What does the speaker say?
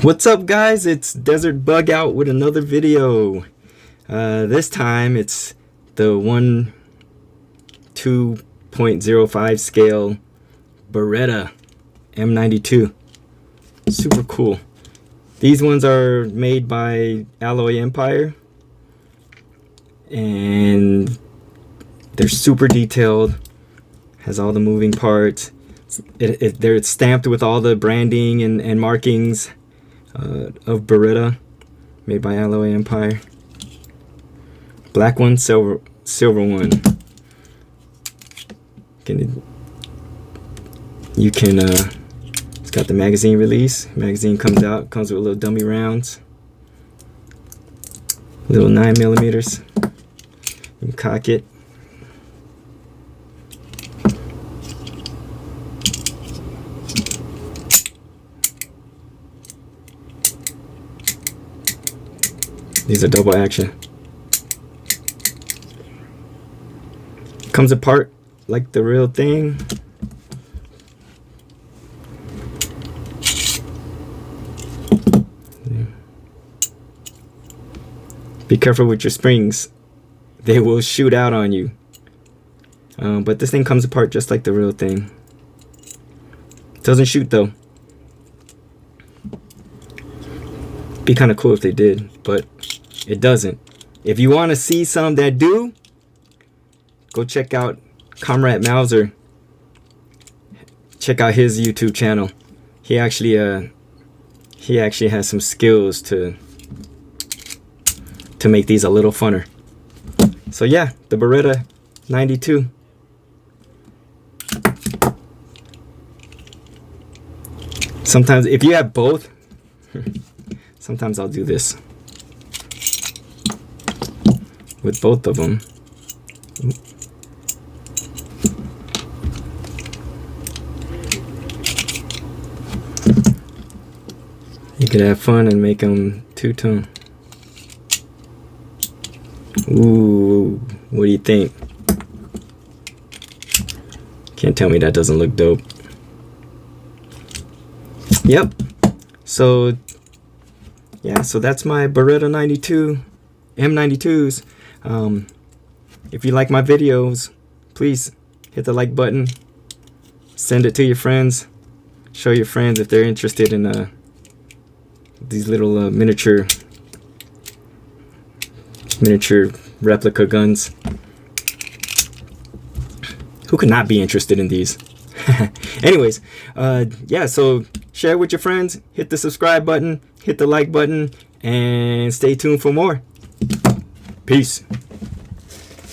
What's up, guys? It's Desert Bug out with another video. This time it's the 2.05 scale Beretta M92. Super cool. These ones are made by Alloy Empire and they're super detailed. Has all the moving parts. They're stamped with all the branding and markings of Beretta, made by Alloy Empire. Black one, silver one. It's got the magazine release. Magazine comes with little dummy rounds, little 9mm. You can cock it. These are double action. Comes apart like the real thing. Be careful with your springs. They will shoot out on you. But this thing comes apart just like the real thing. Doesn't shoot though. Be kind of cool if they did, but it doesn't. If you want to see some that do, go check out Comrade Mauser. Check out his YouTube channel. He actually has some skills to make these a little funner. So yeah, the Beretta 92. Sometimes if you have both, sometimes I'll do this with both of them. You could have fun and make them two-tone. Ooh, what do you think? Can't tell me that doesn't look dope. Yep. So yeah, so that's my Beretta 92 M92s. If you like my videos, please hit the like button, send it to your friends, show your friends if they're interested in these little miniature replica guns. Who could not be interested in these? Anyways, yeah, so share with your friends, hit the subscribe button, hit the like button, and stay tuned for more. Peace.